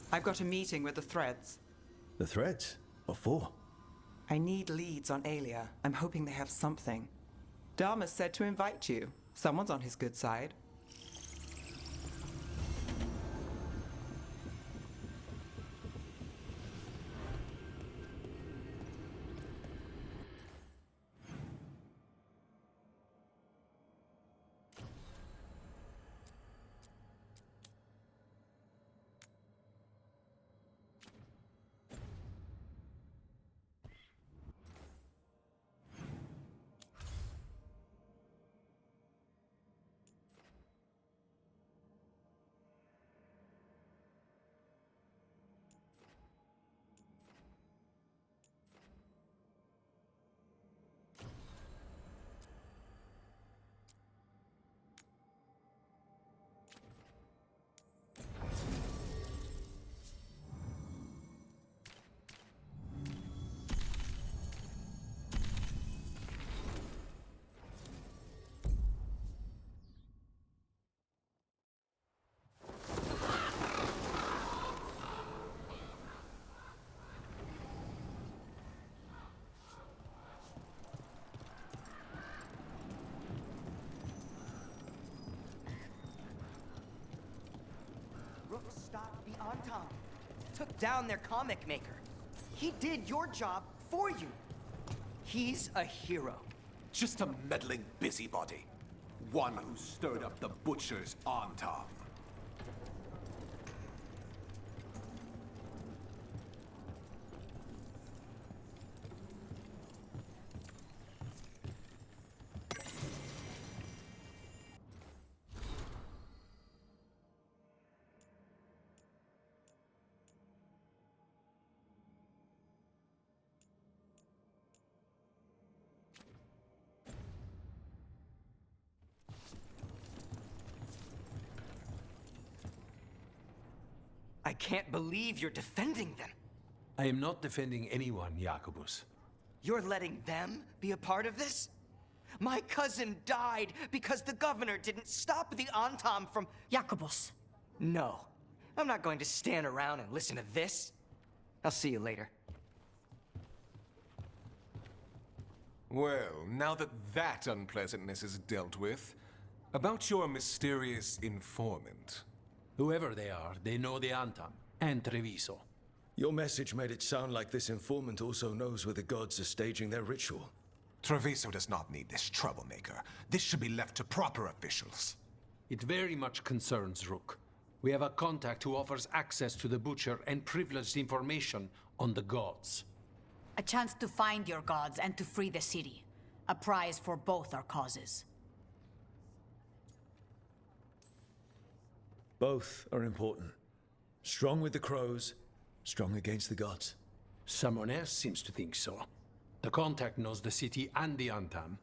I've got a meeting with the Threads. The Threads? What for? I need leads on Aelia. I'm hoping they have something. Dharma said to invite you. Someone's on his good side. Rook stopped the Antam. Took down their comic maker. He did your job for you. He's a hero. Just a meddling busybody. One who stirred up the Butcher's Antam. I can't believe you're defending them. I am not defending anyone, Jacobus. You're letting them be a part of this? My cousin died because the governor didn't stop the Antam from... Jacobus. No. I'm not going to stand around and listen to this. I'll see you later. Well, now that that unpleasantness is dealt with, about your mysterious informant. Whoever they are, they know the Antam and Treviso. Your message made it sound like this informant also knows where the gods are staging their ritual. Treviso does not need this troublemaker. This should be left to proper officials. It very much concerns Rook. We have a contact who offers access to the Butcher and privileged information on the gods. A chance to find your gods and to free the city. A prize for both our causes. Both are important. Strong with the crows, strong against the gods. Someone else seems to think so. The contact knows the city and the Antam.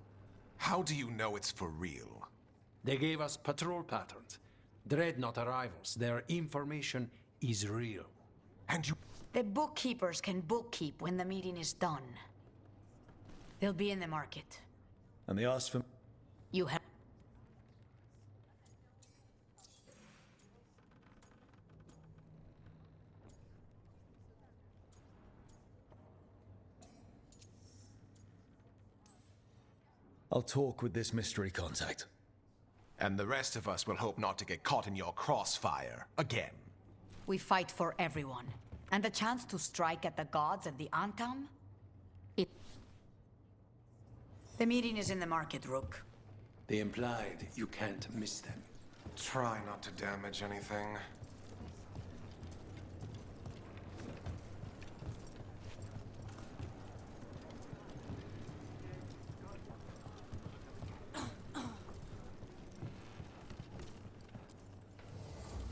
How do you know it's for real? They gave us patrol patterns. Dreadnought arrivals. Their information is real. And you... The bookkeepers can bookkeep when the meeting is done. They'll be in the market. And they asked for... You have... I'll talk with this mystery contact. And the rest of us will hope not to get caught in your crossfire again. We fight for everyone. And the chance to strike at the gods and the Antam? It... The meeting is in the market, Rook. They implied you can't miss them. Try not to damage anything.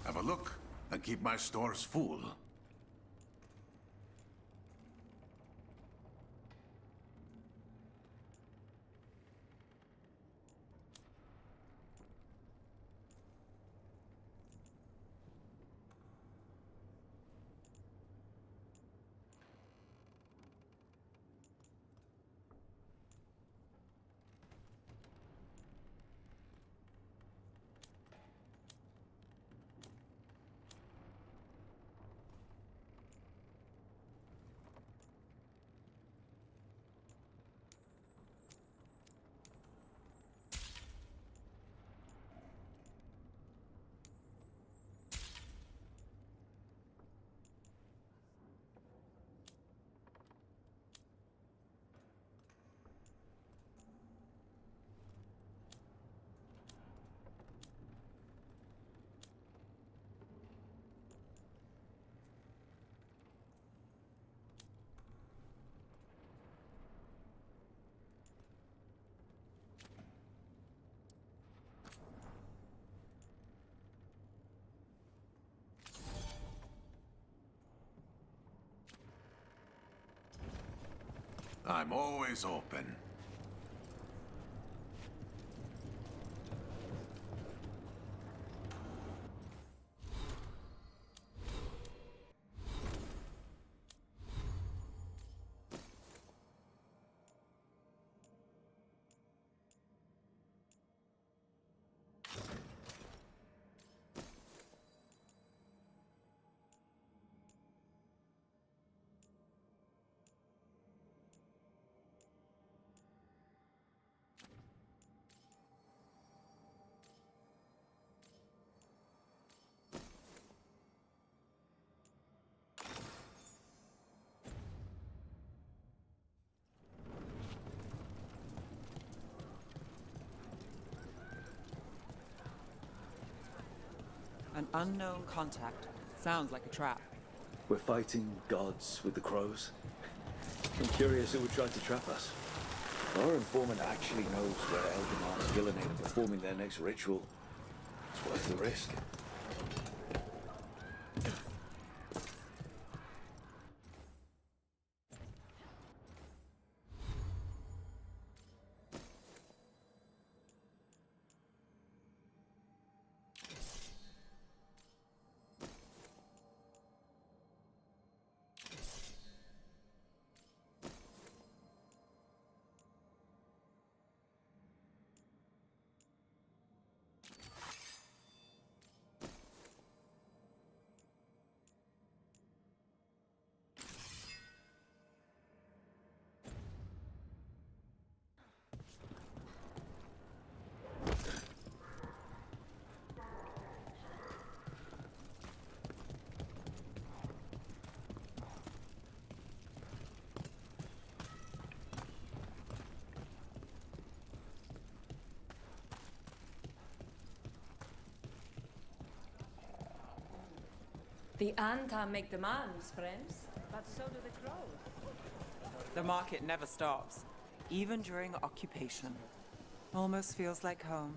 Have a look, and keep my stores full. I'm always open. An unknown contact. Sounds like a trap. We're fighting gods with the crows. I'm curious who would try to trap us. Our informant actually knows where Eldamar's Gillenade are performing their next ritual. It's worth the risk. The Anta make demands, friends, but so do the crows. The market never stops, even during occupation. Almost feels like home.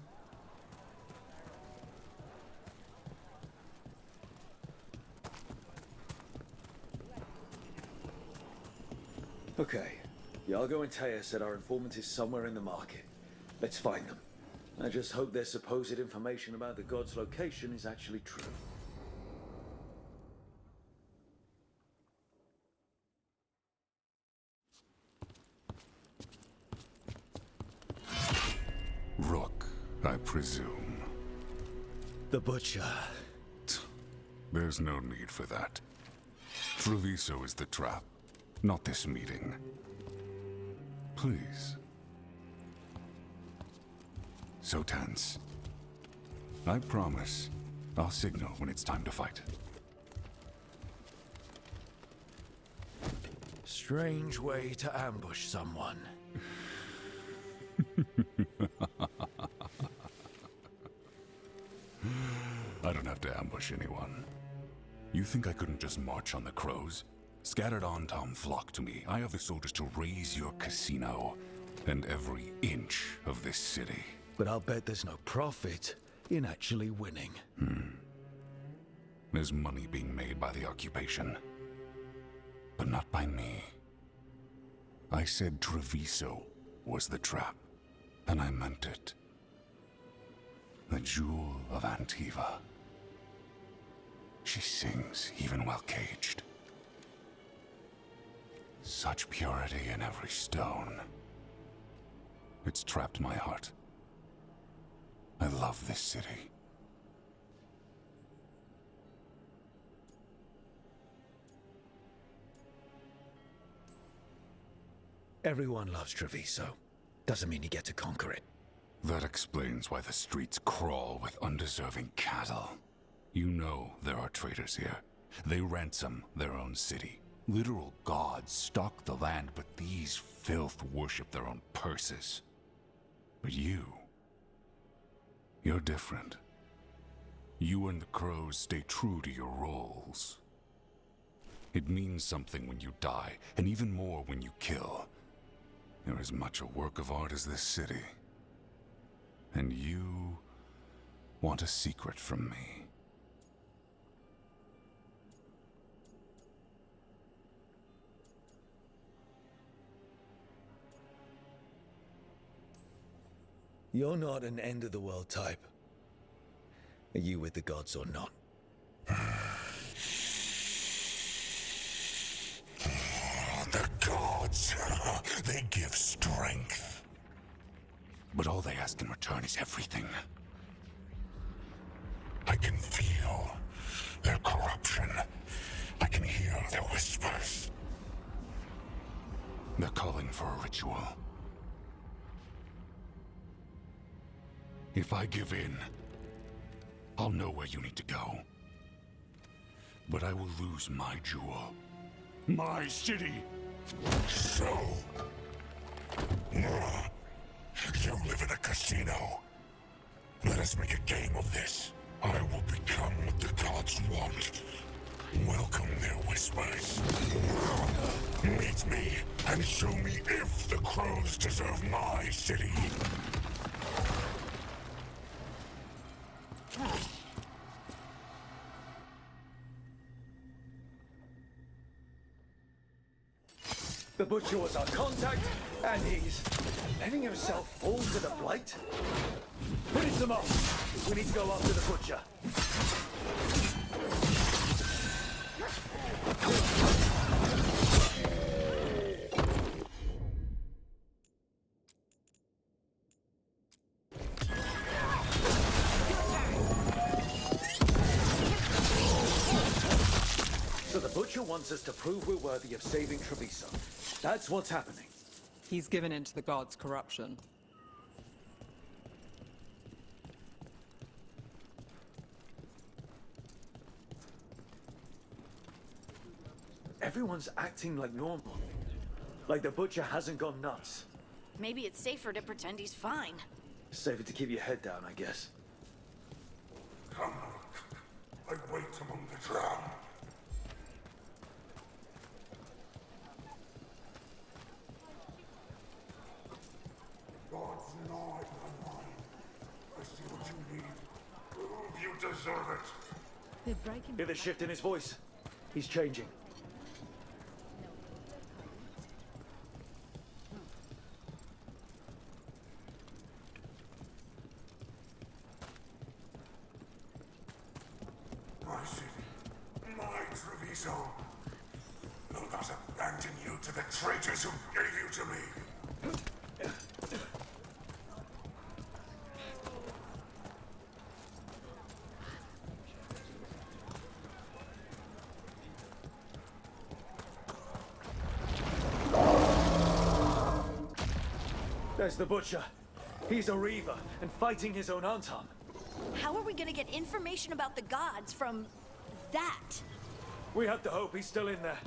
Okay. Yargo and Taya said our informant is somewhere in the market. Let's find them. I just hope their supposed information about the god's location is actually true. Rook, I presume. The Butcher. There's no need for that. Treviso is the trap, not this meeting. Please. So tense. I promise I'll signal when it's time to fight. Strange way to ambush someone. I don't have to ambush anyone. You think I couldn't just march on the crows? Scattered Antam flock to me. I have the soldiers to raise your casino and every inch of this city. But I'll bet there's no profit in actually winning. There's money being made by the occupation. But not by me. I said Treviso was the trap, and I meant it. The Jewel of Antiva. She sings even while caged. Such purity in every stone. It's trapped my heart. I love this city. Everyone loves Treviso. Doesn't mean you get to conquer it. That explains why the streets crawl with undeserving cattle. You know there are traitors here. They ransom their own city. Literal gods stalk the land, but these filth worship their own purses. But you're different. You and the crows stay true to your roles. It means something when you die, and even more when you kill. You're as much a work of art as this city. And you want a secret from me. You're not an end-of-the-world type. Are you with the gods or not? The gods, they give strength. But all they ask in return is everything. I can feel their corruption. I can hear their whispers. They're calling for a ritual. If I give in, I'll know where you need to go. But I will lose my jewel. My city! So... you live in a casino. Let us make a game of this. I will become what the gods want. Welcome their whispers. Meet me and show me if the crows deserve my city. The Butcher was our contact, and he's letting himself fall to the Blight? Finish them off! We need to go after the Butcher. So the Butcher wants us to prove we're worthy of saving Treviso. That's what's happening. He's given in to the gods' corruption. Everyone's acting like normal. Like the Butcher hasn't gone nuts. Maybe it's safer to pretend he's fine. Safer to keep your head down, I guess. Come, I wait among the drowned. God's gnawing on mine. I see what you need. You deserve it. They're breaking. Hear the shift in his voice. He's changing. My city, my Treviso. Will not abandon you to the traitors who gave you to me. There's the Butcher. He's a Reaver and fighting his own Antam. How are we gonna get information about the gods from that? We have to hope he's still in there.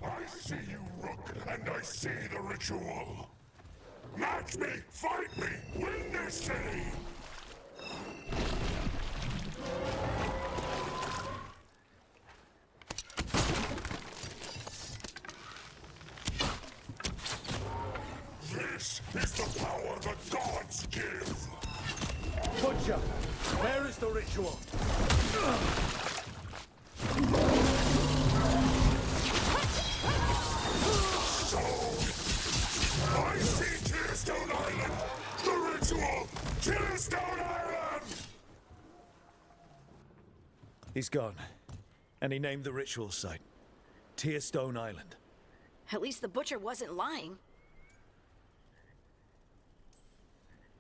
I see you, Rook, and I see the ritual. Match me, fight me, win this city! This is the power the gods give! Butcher, ritual. I see Tearstone Island! The ritual! Tearstone Island! He's gone. And he named the ritual site Tearstone Island. At least the butcher wasn't lying.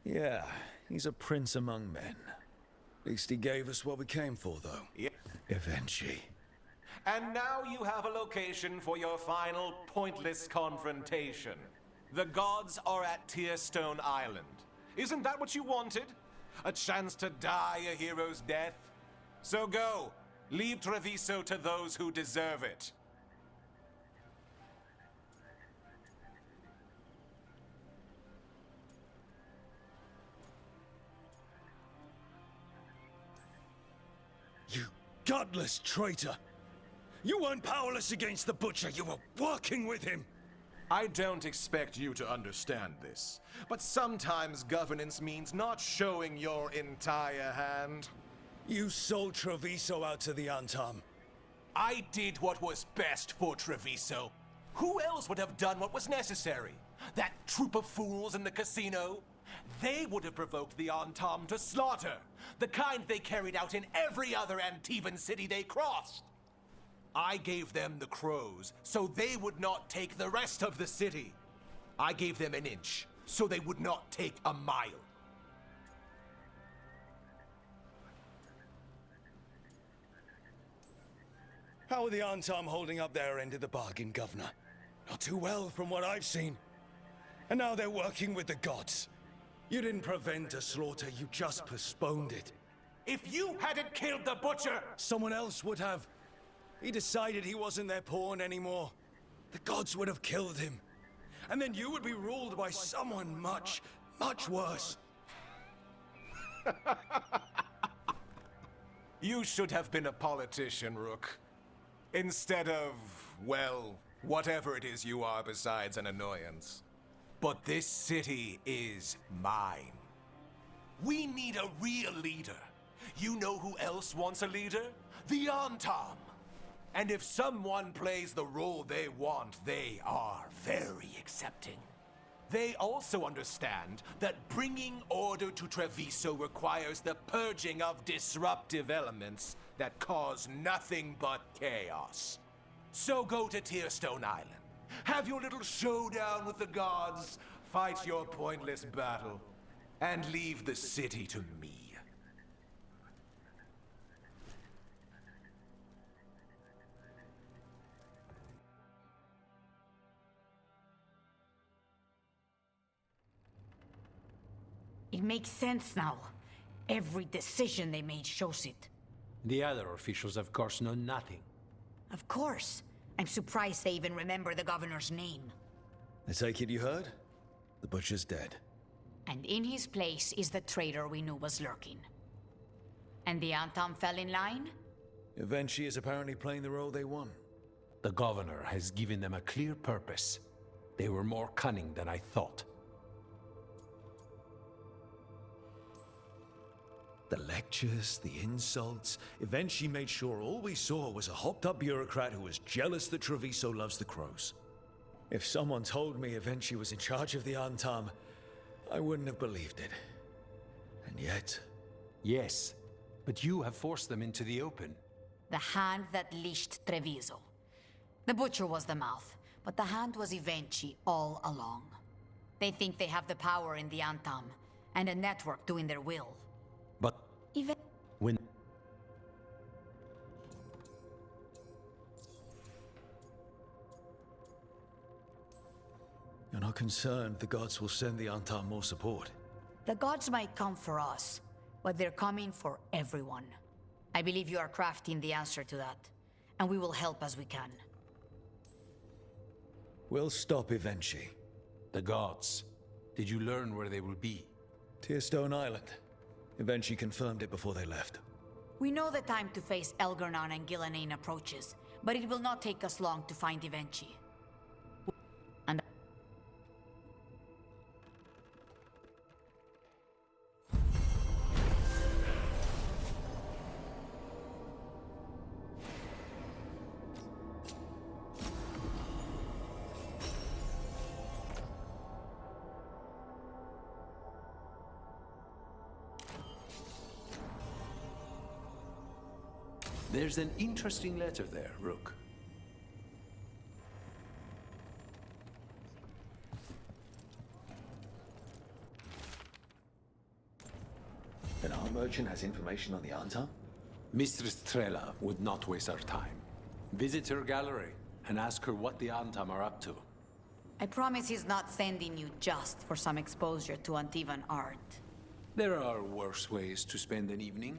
Yeah, he's a prince among men. At least he gave us what we came for, though. Yep. Eventually. And now you have a location for your final pointless confrontation. The gods are at Tearstone Island. Isn't that what you wanted? A chance to die a hero's death? So go. Leave Treviso to those who deserve it. You godless traitor! You weren't powerless against the Butcher, you were working with him! I don't expect you to understand this, but sometimes governance means not showing your entire hand. You sold Treviso out to the Antam. I did what was best for Treviso. Who else would have done what was necessary? That troop of fools in the casino? They would have provoked the Antam to slaughter, the kind they carried out in every other Antivan city they crossed. I gave them the crows, so they would not take the rest of the city. I gave them an inch, so they would not take a mile. How are the Antam holding up their end of the bargain, Governor? Not too well, from what I've seen. And now they're working with the gods. You didn't prevent a slaughter, you just postponed it. If you hadn't killed the Butcher, someone else would have. He decided he wasn't their pawn anymore. The gods would have killed him. And then you would be ruled by someone much, much worse. You should have been a politician, Rook. Instead of, well, whatever it is you are besides an annoyance. But this city is mine. We need a real leader. You know who else wants a leader? The Antam. And if someone plays the role they want, they are very accepting. They also understand that bringing order to Treviso requires the purging of disruptive elements that cause nothing but chaos. So go to Tearstone Island. Have your little showdown with the gods, fight your pointless battle, and leave the city to me. It makes sense now. Every decision they made shows it. The other officials, of course, know nothing. Of course. I'm surprised they even remember the governor's name. I take it you heard? The Butcher's dead. And in his place is the traitor we knew was lurking. And the Antam fell in line? Eventually is apparently playing the role they want. The governor has given them a clear purpose. They were more cunning than I thought. The lectures, the insults, eventually made sure all we saw was a hopped-up bureaucrat who was jealous that Treviso loves the crows. If someone told me eventually was in charge of the Antam, I wouldn't have believed it. And yet... Yes, but you have forced them into the open. The hand that leashed Treviso. The Butcher was the mouth, but the hand was Evenchi all along. They think they have the power in the Antam, and a network doing their will. But when... You're not concerned the gods will send the Antam more support? The gods might come for us, but they're coming for everyone. I believe you are crafting the answer to that, and we will help as we can. We'll stop Evenchi. The gods. Did you learn where they will be? Tearstone Island. Evenchi confirmed it before they left. We know the time to face Elgar'nan and Gillenane approaches, but it will not take us long to find Evenchi. And There's an interesting letter there, Rook. An art merchant has information on the Antam? Mistress Trella would not waste our time. Visit her gallery and ask her what the Antam are up to. I promise he's not sending you just for some exposure to Antivan art. There are worse ways to spend an evening.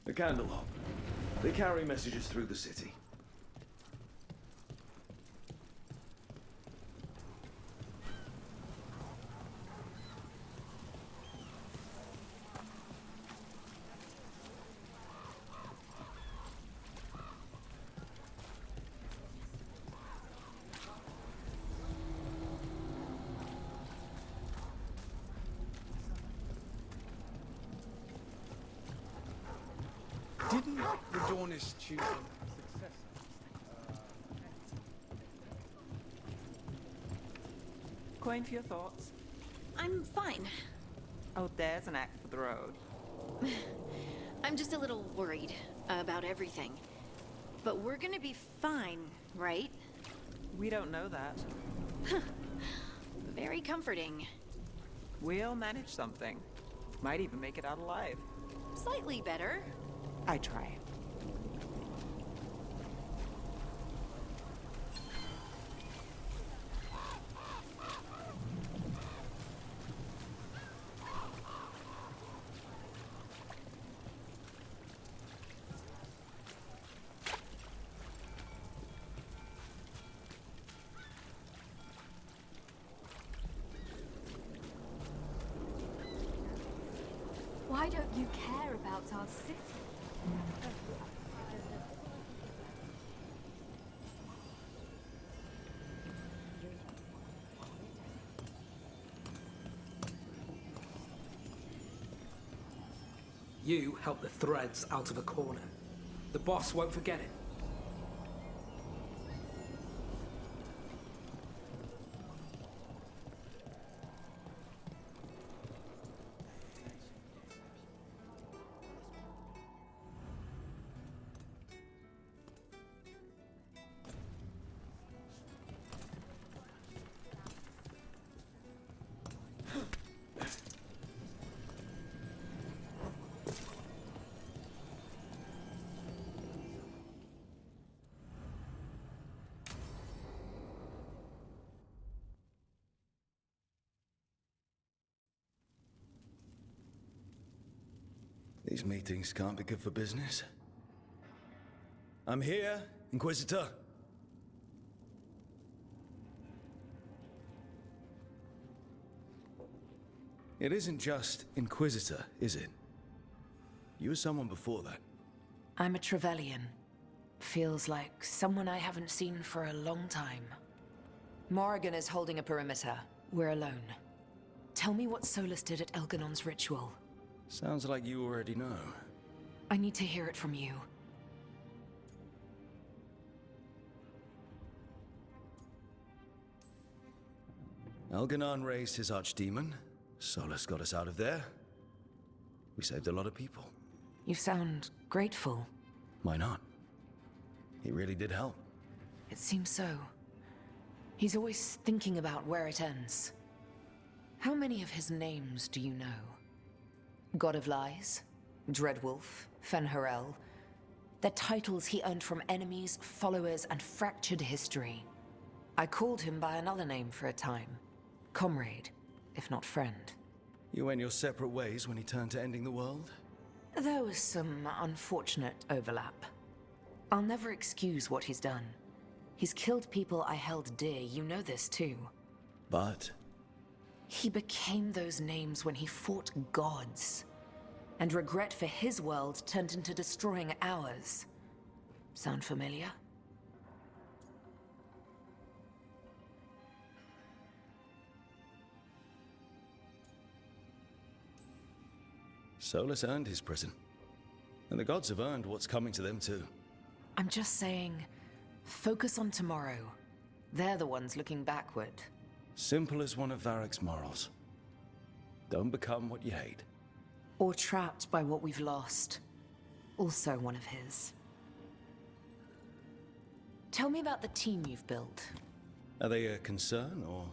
The Candelabra. They carry messages through the city. Didn't the Dawnist choose a successor? Coin for your thoughts. I'm fine. Oh, there's an act for the road. I'm just a little worried about everything. But we're gonna be fine, right? We don't know that. Very comforting. We'll manage something. Might even make it out alive. Slightly better. I try. Why don't you care about our city? You helped the Threads out of a corner. The boss won't forget it. These meetings can't be good for business. I'm here, Inquisitor. It isn't just Inquisitor, is it? You were someone before that. I'm a Trevelyan. Feels like someone I haven't seen for a long time. Morrigan is holding a perimeter. We're alone. Tell me what Solus did at Elganon's ritual. Sounds like you already know. I need to hear it from you. Elganon raised his archdemon. Solus got us out of there. We saved a lot of people. You sound grateful. Why not? He really did help. It seems so. He's always thinking about where it ends. How many of his names do you know? God of Lies, Dreadwolf, Fen'Harel. They're titles he earned from enemies, followers, and fractured history. I called him by another name for a time. Comrade, if not friend. You went your separate ways when he turned to ending the world? There was some unfortunate overlap. I'll never excuse what he's done. He's killed people I held dear, you know this too. But he became those names when he fought gods. And regret for his world turned into destroying ours. Sound familiar? Solus earned his prison. And the gods have earned what's coming to them too. I'm just saying, focus on tomorrow. They're the ones looking backward. Simple as one of Varric's morals. Don't become what you hate. Or trapped by what we've lost. Also one of his. Tell me about the team you've built. Are they a concern, or...?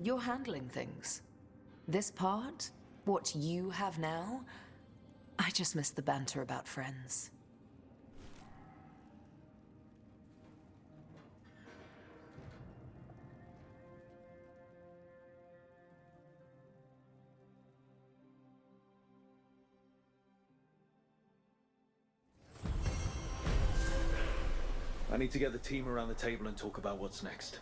You're handling things. This part, what you have now, I just miss the banter about friends. I need to get the team around the table and talk about what's next.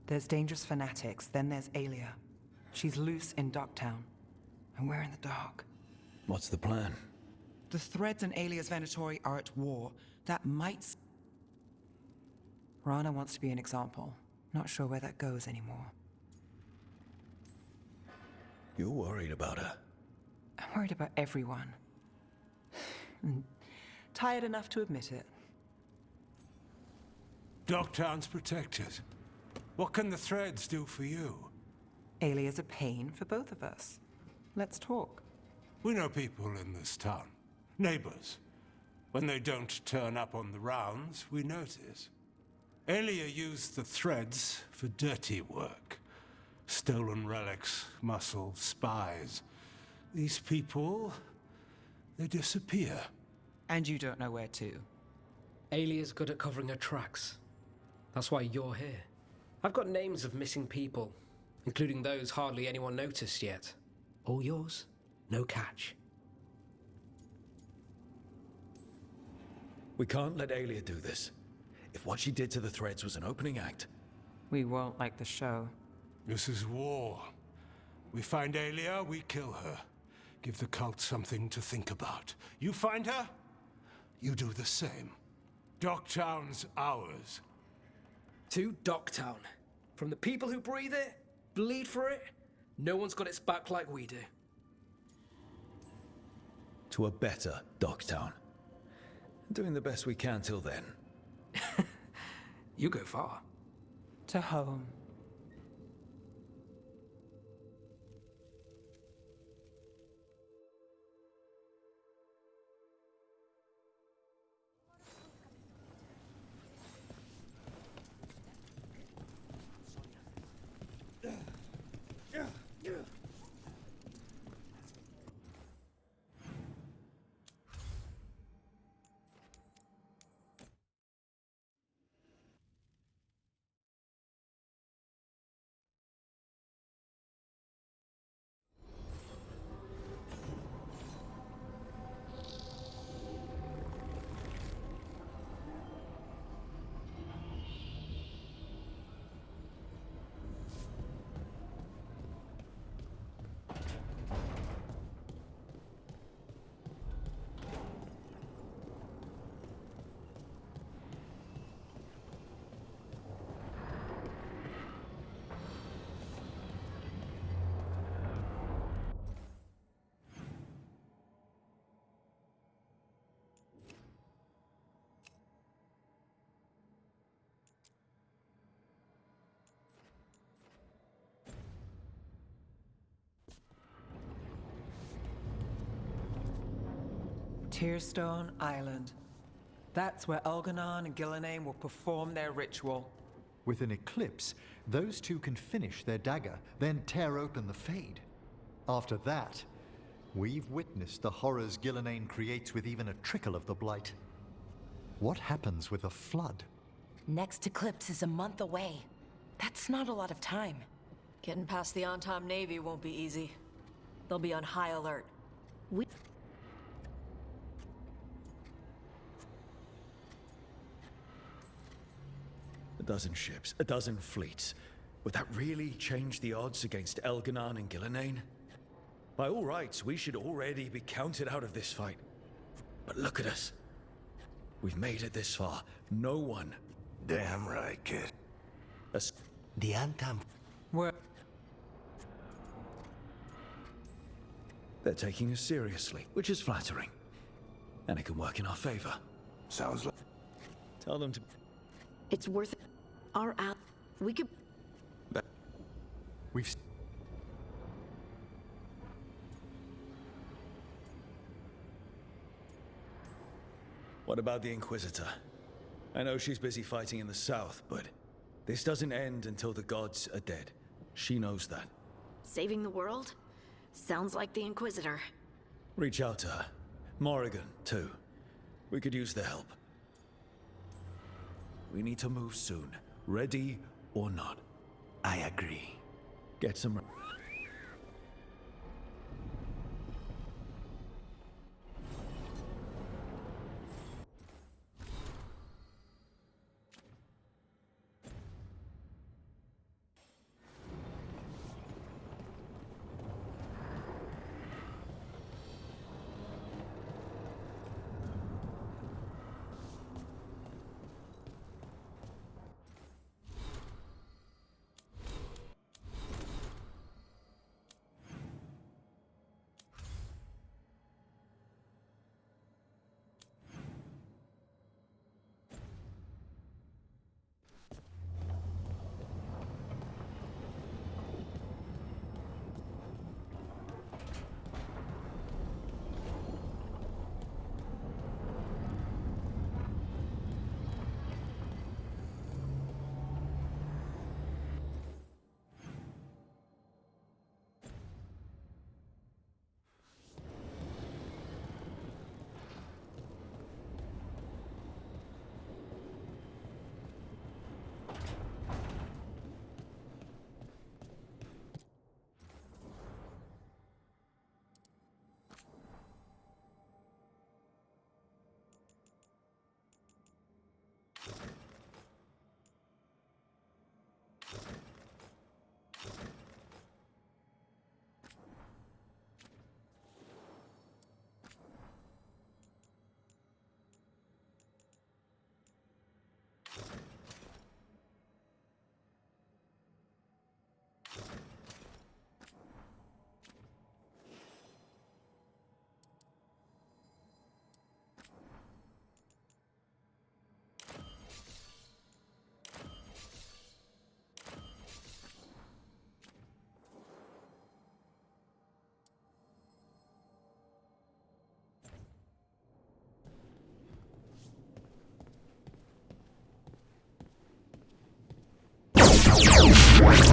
There's dangerous fanatics, then there's Aelia. She's loose in Ducktown, and we're in the dark. What's the plan? The threads in Aelia's Venatori are at war. That might... Rana wants to be an example. Not sure where that goes anymore. You're worried about her. I'm worried about everyone. And tired enough to admit it. Docktown's protected. What can the threads do for you? Aelia's a pain for both of us. Let's talk. We know people in this town. Neighbors. When they don't turn up on the rounds, we notice. Aelia used the threads for dirty work. Stolen relics, muscle, spies. These people, they disappear. And you don't know where to. Aelia's good at covering her tracks. That's why you're here. I've got names of missing people, including those hardly anyone noticed yet. All yours, no catch. We can't let Aelia do this. If what she did to the threads was an opening act... We won't like the show. This is war. We find Aelia, we kill her. Give the cult something to think about. You find her, you do the same. Docktown's ours. To Docktown. From the people who breathe it, bleed for it, no one's got its back like we do. To a better Docktown. Doing the best we can till then. You go far. To home. Tearstone Island. That's where Elganon and Gillenane will perform their ritual. With an eclipse, those two can finish their dagger, then tear open the Fade. After that, we've witnessed the horrors Gillenane creates with even a trickle of the Blight. What happens with a flood? Next eclipse is a month away. That's not a lot of time. Getting past the Antom Navy won't be easy. They'll be on high alert. A dozen ships, a dozen fleets. Would that really change the odds against Elganon and Gillenane? By all rights, we should already be counted out of this fight. But look at us. We've made it this far. No one. Damn right, kid. The Antom. Where? They're taking us seriously, which is flattering. And it can work in our favor. Sounds like... Tell them to... It's worth it. Our we could... We've... What about the Inquisitor? I know she's busy fighting in the south, but this doesn't end until the gods are dead. She knows that. Saving the world? Sounds like the Inquisitor. Reach out to her. Morrigan, too. We could use the help. We need to move soon, ready or not. I agree. Get some... What?